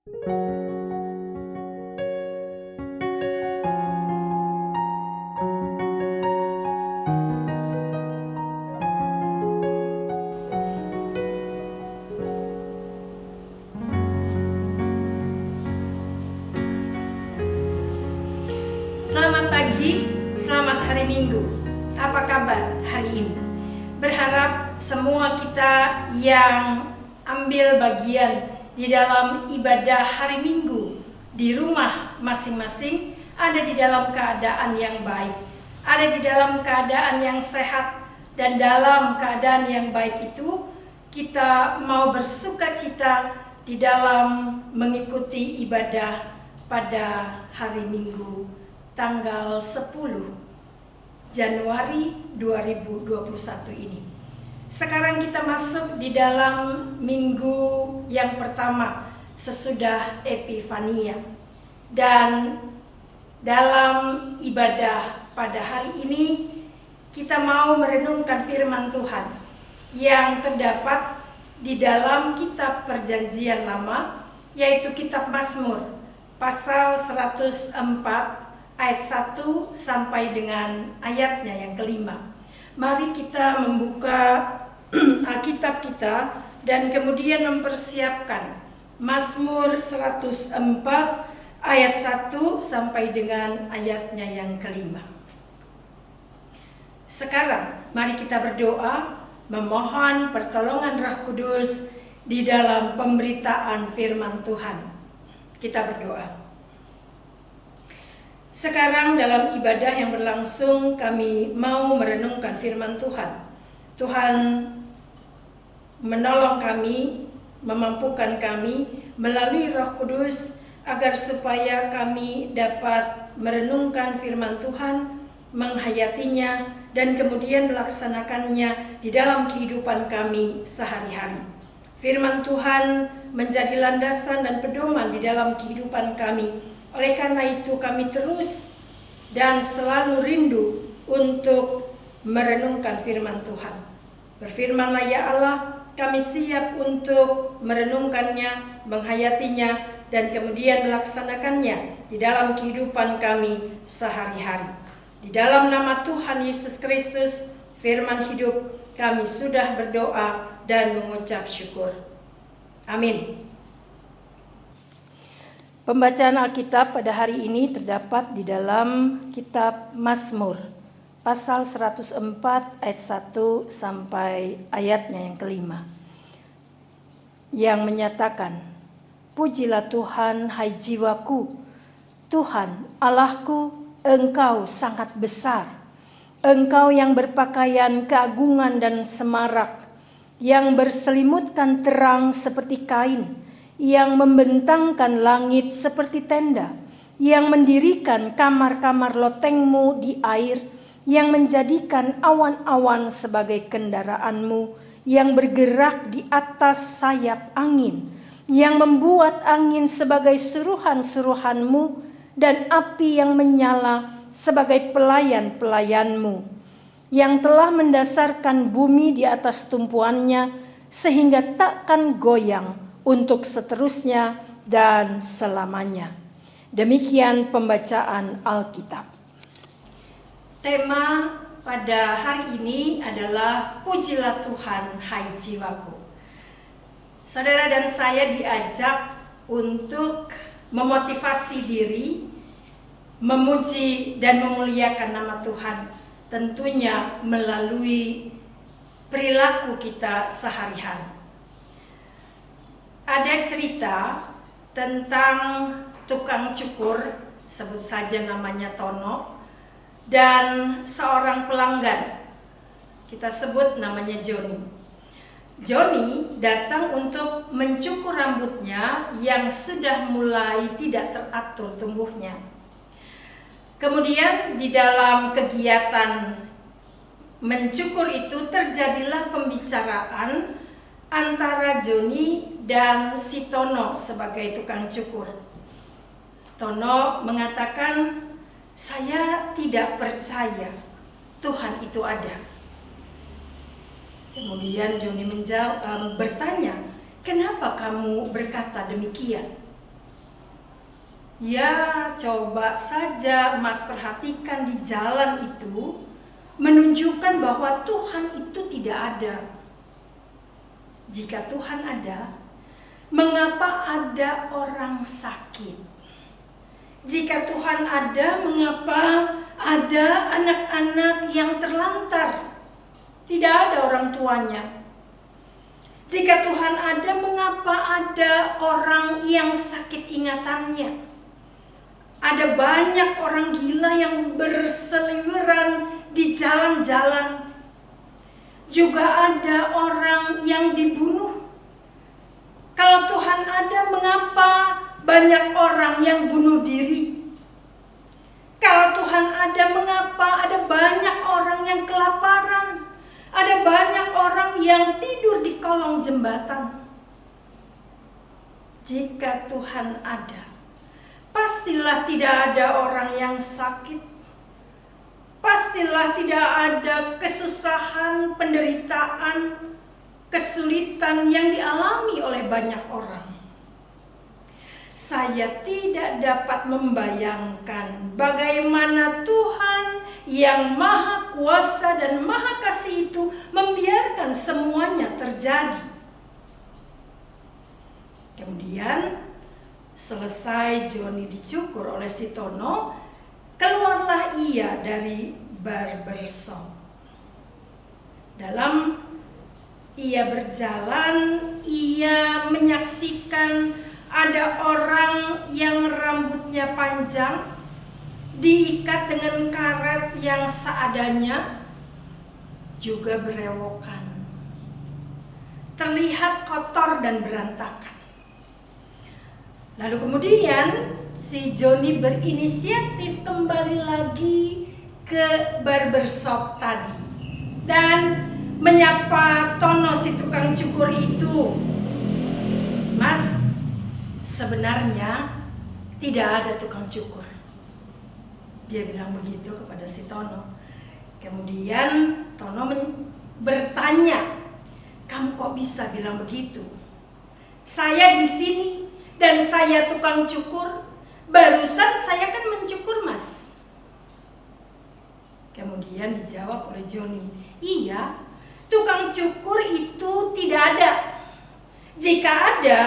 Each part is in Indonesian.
Selamat pagi, selamat hari Minggu. Apa kabar hari ini? Berharap semua kita yang ambil bagian di dalam ibadah hari Minggu di rumah masing-masing ada di dalam keadaan yang baik, ada di dalam keadaan yang sehat, dan dalam keadaan yang baik itu kita mau bersukacita di dalam mengikuti ibadah pada hari Minggu tanggal 10 Januari 2021 ini. Sekarang kita masuk di dalam minggu yang pertama sesudah Epifania. Dan dalam ibadah pada hari ini kita mau merenungkan firman Tuhan yang terdapat di dalam kitab Perjanjian Lama, yaitu kitab Mazmur pasal 104 ayat 1 sampai dengan ayatnya yang kelima. Mari kita membuka Alkitab kita dan kemudian mempersiapkan Mazmur 104 ayat 1 sampai dengan ayatnya yang kelima. Sekarang mari kita berdoa memohon pertolongan Roh Kudus di dalam pemberitaan firman Tuhan. Kita berdoa. Sekarang dalam ibadah yang berlangsung kami mau merenungkan firman Tuhan. Tuhan menolong kami, memampukan kami melalui Roh Kudus agar supaya kami dapat merenungkan firman Tuhan, menghayatinya, dan kemudian melaksanakannya di dalam kehidupan kami sehari-hari. Firman Tuhan menjadi landasan dan pedoman di dalam kehidupan kami. Oleh karena itu kami terus dan selalu rindu untuk merenungkan firman Tuhan. Berfirmanlah ya Allah, kami siap untuk merenungkannya, menghayatinya, dan kemudian melaksanakannya di dalam kehidupan kami sehari-hari. Di dalam nama Tuhan Yesus Kristus, firman hidup, kami sudah berdoa dan mengucap syukur. Amin. Pembacaan Alkitab pada hari ini terdapat di dalam kitab Mazmur pasal 104 ayat 1 sampai ayatnya yang kelima, yang menyatakan, "Pujilah Tuhan, hai jiwaku, Tuhan Allahku, Engkau sangat besar. Engkau yang berpakaian keagungan dan semarak, yang berselimutkan terang seperti kain, yang membentangkan langit seperti tenda, yang mendirikan kamar-kamar lotengmu di air, yang menjadikan awan-awan sebagai kendaraanmu, yang bergerak di atas sayap angin, yang membuat angin sebagai suruhan-suruhanmu, dan api yang menyala sebagai pelayan-pelayanmu, yang telah mendasarkan bumi di atas tumpuannya, sehingga takkan goyang untuk seterusnya dan selamanya." Demikian pembacaan Alkitab. Tema pada hari ini adalah pujilah Tuhan, hai jiwaku. Saudara dan saya diajak untuk memotivasi diri, memuji dan memuliakan nama Tuhan, tentunya melalui perilaku kita sehari-hari. Ada cerita tentang tukang cukur, sebut saja namanya Tono, dan seorang pelanggan, kita sebut namanya Joni. Joni datang untuk mencukur rambutnya yang sudah mulai tidak teratur tumbuhnya. Kemudian di dalam kegiatan mencukur itu terjadilah pembicaraan antara Joni dan si Tono sebagai tukang cukur. Tono mengatakan, "Saya tidak percaya Tuhan itu ada." Kemudian Joni bertanya, "Kenapa kamu berkata demikian?" Ya, coba saja Mas perhatikan di jalan itu menunjukkan bahwa Tuhan itu tidak ada. Jika Tuhan ada, mengapa ada orang sakit? Jika Tuhan ada, mengapa ada anak-anak yang terlantar? Tidak ada orang tuanya. Jika Tuhan ada, mengapa ada orang yang sakit ingatannya? Ada banyak orang gila yang berseliweran di jalan-jalan. Juga ada orang yang dibunuh. Kalau Tuhan ada, mengapa banyak orang yang bunuh diri? Kalau Tuhan ada, mengapa ada banyak orang yang kelaparan? Ada banyak orang yang tidur di kolong jembatan. Jika Tuhan ada, pastilah tidak ada orang yang sakit. Pastilah tidak ada kesusahan, penderitaan, kesulitan yang dialami oleh banyak orang. Saya tidak dapat membayangkan bagaimana Tuhan yang Maha Kuasa dan Maha Kasih itu membiarkan semuanya terjadi. Kemudian selesai Joni dicukur oleh si Tono, keluarlah ia dari barbershop. Dalam ia berjalan, ia menyaksikan ada orang yang rambutnya panjang, diikat dengan karet yang seadanya, juga berewokan. Terlihat kotor dan berantakan. Lalu kemudian si Joni berinisiatif kembali lagi ke barbershop tadi dan menyapa Tono si tukang cukur itu. Mas, sebenarnya tidak ada tukang cukur. Dia bilang begitu kepada si Tono. Kemudian Tono bertanya, kamu kok bisa bilang begitu? Saya di sini dan saya tukang cukur. Barusan saya kan mencukur, Mas. Kemudian dijawab oleh Joni, iya, tukang cukur itu tidak ada. Jika ada,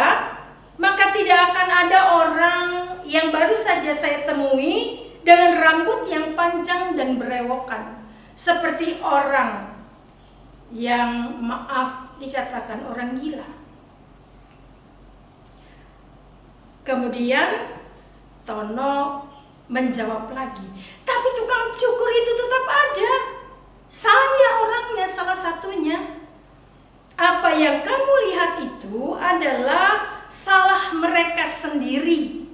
maka tidak akan ada orang yang baru saja saya temui dengan rambut yang panjang dan berewokan, seperti orang yang, maaf dikatakan, orang gila. Kemudian Tono menjawab lagi, tapi tukang cukur itu tetap ada. Saya orangnya salah satunya. Apa yang kamu lihat itu adalah salah mereka sendiri.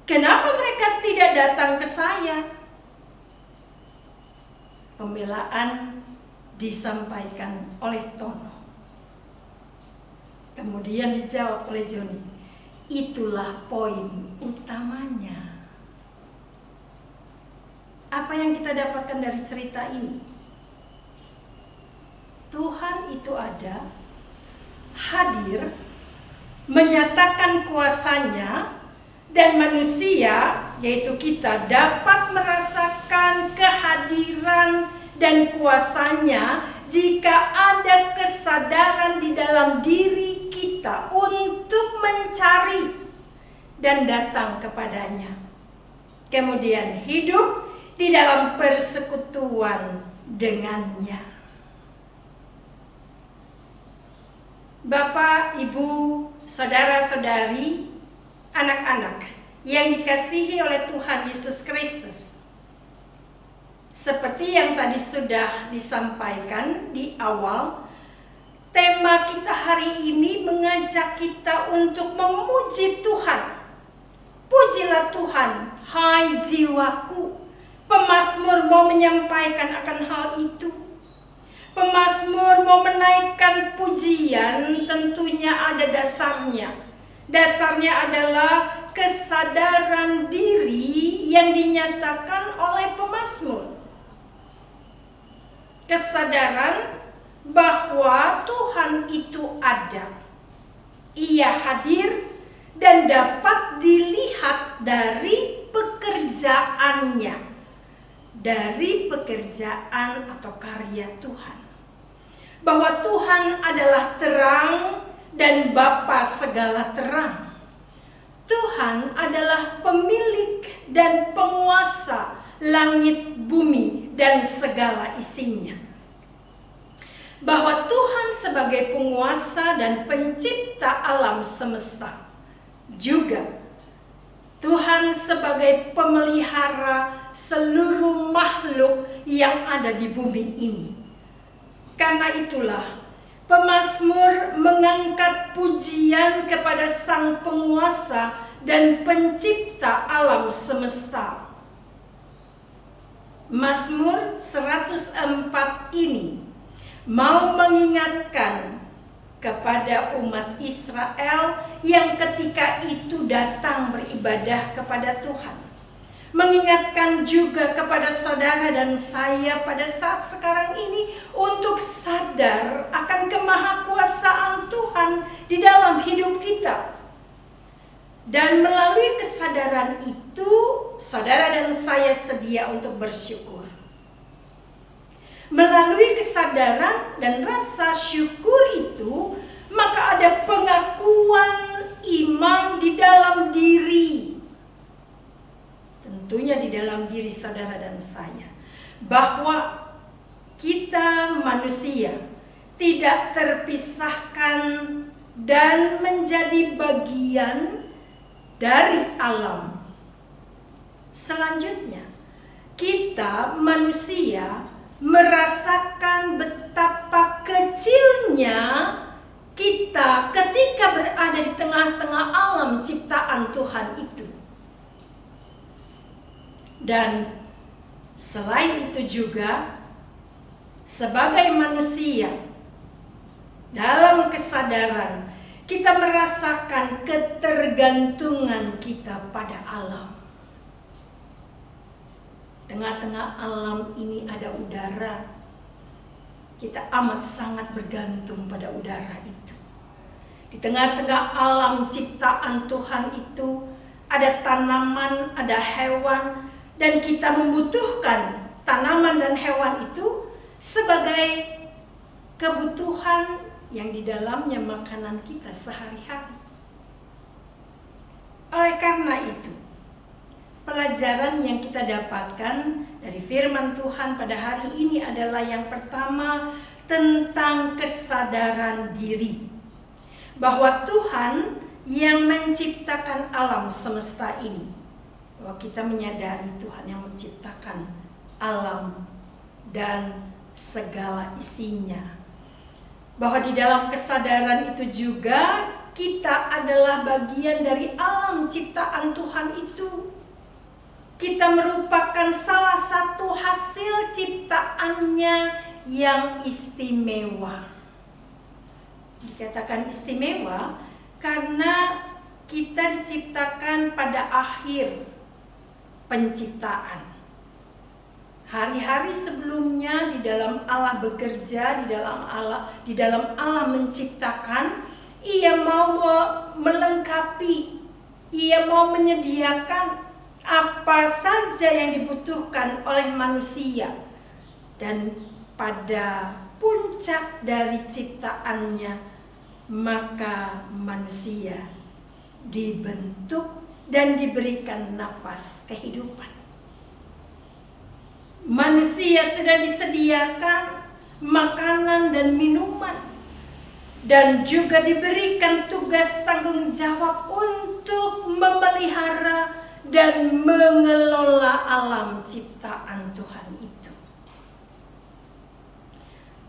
Kenapa mereka tidak datang ke saya? Pembelaan disampaikan oleh Tono. Kemudian dijawab oleh Joni, itulah poin utamanya. Apa yang kita dapatkan dari cerita ini? Tuhan itu ada, hadir, menyatakan kuasanya, dan manusia, yaitu kita, dapat merasakan kehadiran dan kuasanya jika ada kesadaran di dalam diri kita untuk mencari dan datang kepadanya. Kemudian hidup di dalam persekutuan dengannya. Bapak, Ibu, saudara-saudari, anak-anak yang dikasihi oleh Tuhan Yesus Kristus. Seperti yang tadi sudah disampaikan di awal, tema kita hari ini mengajak kita untuk memuji Tuhan. Pujilah Tuhan, hai jiwaku. Pemazmur mau menyampaikan akan hal itu. Pemazmur mau menaikkan pujian, tentunya ada dasarnya. Dasarnya adalah kesadaran diri yang dinyatakan oleh pemazmur. Kesadaran bahwa Tuhan itu ada. Ia hadir dan dapat dilihat dari pekerjaannya, dari pekerjaan atau karya Tuhan. Bahwa Tuhan adalah terang dan Bapa segala terang. Tuhan adalah pemilik dan penguasa langit, bumi, dan segala isinya. Bahwa Tuhan sebagai penguasa dan pencipta alam semesta, juga Tuhan sebagai pemelihara seluruh makhluk yang ada di bumi ini. Karena itulah pemazmur mengangkat pujian kepada Sang Penguasa dan Pencipta alam semesta. Mazmur 104 ini mau mengingatkan kepada umat Israel yang ketika itu datang beribadah kepada Tuhan. Mengingatkan juga kepada saudara dan saya pada saat sekarang ini untuk sadar akan kemahakuasaan Tuhan di dalam hidup kita. Dan melalui kesadaran itu, saudara dan saya sedia untuk bersyukur. Melalui kesadaran dan rasa syukur itu, maka ada pengakuan iman di dalam diri. Tentunya di dalam diri saudara dan saya. Bahwa kita manusia tidak terpisahkan dan menjadi bagian dari alam. Selanjutnya, kita manusia merasakan betapa kecilnya kita ketika berada di tengah-tengah alam ciptaan Tuhan itu. Dan selain itu juga, sebagai manusia, dalam kesadaran, kita merasakan ketergantungan kita pada alam. Tengah-tengah alam ini ada udara. Kita amat sangat bergantung pada udara itu. Di tengah-tengah alam ciptaan Tuhan itu ada tanaman, ada hewan, dan kita membutuhkan tanaman dan hewan itu sebagai kebutuhan yang di dalamnya makanan kita sehari-hari. Oleh karena itu, pelajaran yang kita dapatkan dari firman Tuhan pada hari ini adalah yang pertama tentang kesadaran diri. Bahwa Tuhan yang menciptakan alam semesta ini. Bahwa kita menyadari Tuhan yang menciptakan alam dan segala isinya. Bahwa di dalam kesadaran itu juga kita adalah bagian dari alam ciptaan Tuhan itu. Kita merupakan salah satu hasil ciptaannya yang istimewa. Dikatakan istimewa karena kita diciptakan pada akhir penciptaan. Hari-hari sebelumnya di dalam Allah bekerja, di dalam Allah menciptakan, Ia mau melengkapi, Ia mau menyediakan apa saja yang dibutuhkan oleh manusia. Dan pada puncak dari ciptaannya, maka manusia dibentuk dan diberikan nafas kehidupan. Manusia sudah disediakan makanan dan minuman, dan juga diberikan tugas tanggung jawab untuk memelihara dan mengelola alam ciptaan Tuhan itu.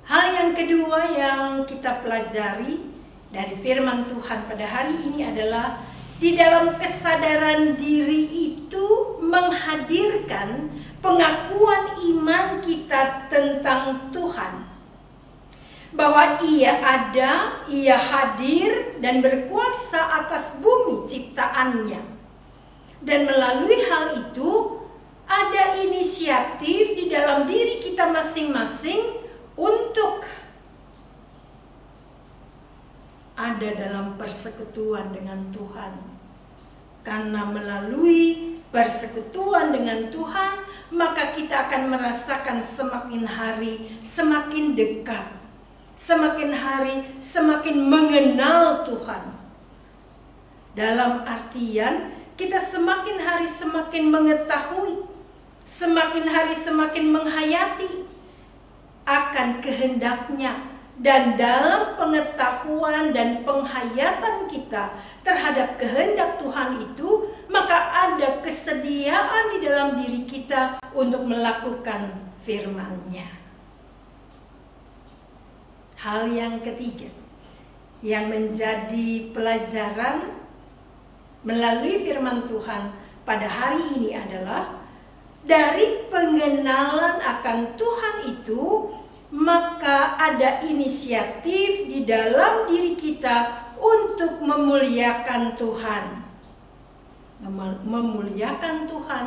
Hal yang kedua yang kita pelajari dari firman Tuhan pada hari ini adalah di dalam kesadaran diri itu menghadirkan pengakuan iman kita tentang Tuhan. Bahwa Ia ada, Ia hadir dan berkuasa atas bumi ciptaannya. Dan melalui hal itu ada inisiatif di dalam diri kita masing-masing untuk ada dalam persekutuan dengan Tuhan. Karena melalui persekutuan dengan Tuhan, maka kita akan merasakan semakin hari semakin dekat, semakin hari semakin mengenal Tuhan. Dalam artian kita semakin hari semakin mengetahui, semakin hari semakin menghayati akan kehendaknya. Dan dalam pengetahuan dan penghayatan kita terhadap kehendak Tuhan itu, maka ada kesediaan di dalam diri kita untuk melakukan firman-Nya. Hal yang ketiga yang menjadi pelajaran melalui firman Tuhan pada hari ini adalah dari pengenalan akan Tuhan itu, maka ada inisiatif di dalam diri kita untuk memuliakan Tuhan. Memuliakan Tuhan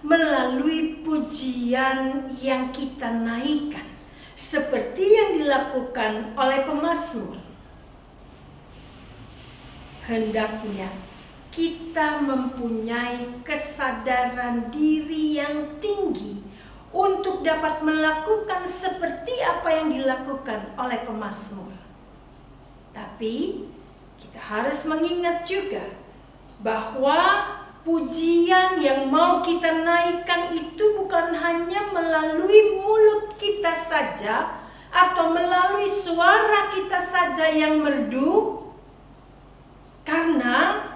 melalui pujian yang kita naikkan, seperti yang dilakukan oleh pemazmur. Hendaknya kita mempunyai kesadaran diri yang tinggi untuk dapat melakukan seperti apa yang dilakukan oleh pemazmur. Tapi kita harus mengingat juga bahwa pujian yang mau kita naikkan itu bukan hanya melalui mulut kita saja atau melalui suara kita saja yang merdu, karena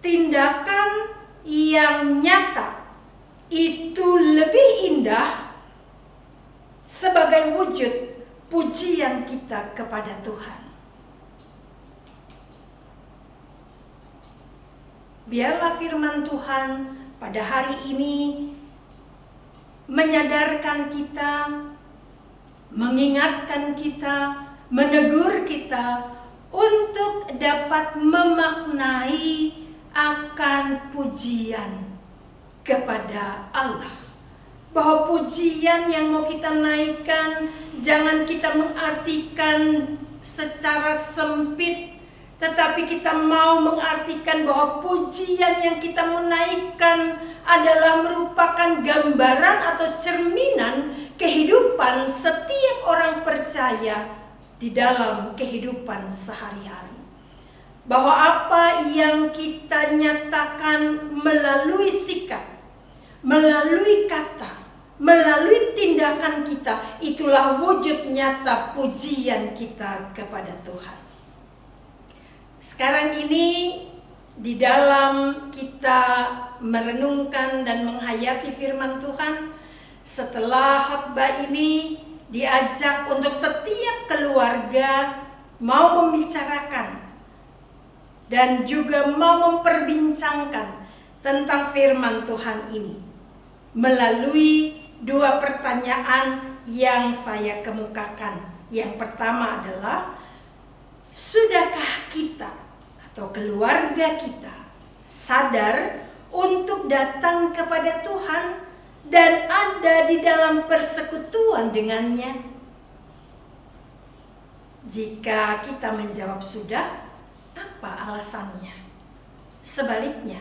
tindakan yang nyata itu lebih indah sebagai wujud pujian kita kepada Tuhan. Biarlah firman Tuhan pada hari ini menyadarkan kita, mengingatkan kita, menegur kita untuk dapat memaknai akan pujian kepada Allah. Bahwa pujian yang mau kita naikkan jangan kita mengartikan secara sempit, tetapi kita mau mengartikan bahwa pujian yang kita menaikkan adalah merupakan gambaran atau cerminan kehidupan setiap orang percaya di dalam kehidupan sehari-hari. Bahwa apa yang kita nyatakan melalui sikap, melalui kata, melalui tindakan kita, itulah wujud nyata pujian kita kepada Tuhan. Sekarang ini di dalam kita merenungkan dan menghayati firman Tuhan, setelah khotbah ini diajak untuk setiap keluarga mau membicarakan dan juga mau memperbincangkan tentang firman Tuhan ini melalui dua pertanyaan yang saya kemukakan. Yang pertama adalah, sudahkah kita atau keluarga kita sadar untuk datang kepada Tuhan dan ada di dalam persekutuan dengannya? Jika kita menjawab sudah, apa alasannya? Sebaliknya,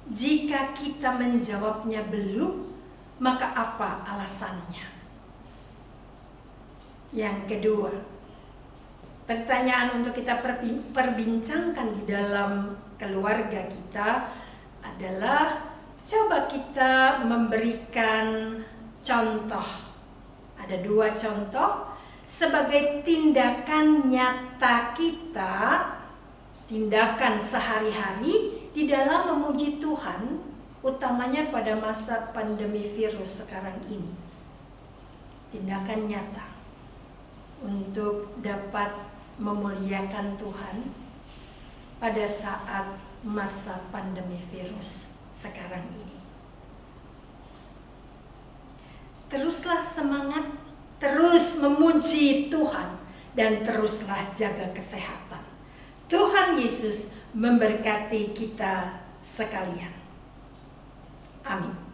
jika kita menjawabnya belum, maka apa alasannya? Yang kedua, pertanyaan untuk kita perbincangkan di dalam keluarga kita adalah, coba kita memberikan contoh. Ada dua contoh sebagai tindakan nyata kita, tindakan sehari-hari di dalam memuji Tuhan, utamanya pada masa pandemi virus sekarang ini. Tindakan nyata untuk dapat memuliakan Tuhan pada saat masa pandemi virus sekarang ini. Teruslah semangat, terus memuji Tuhan, dan teruslah jaga kesehatan. Tuhan Yesus memberkati kita sekalian. Amin.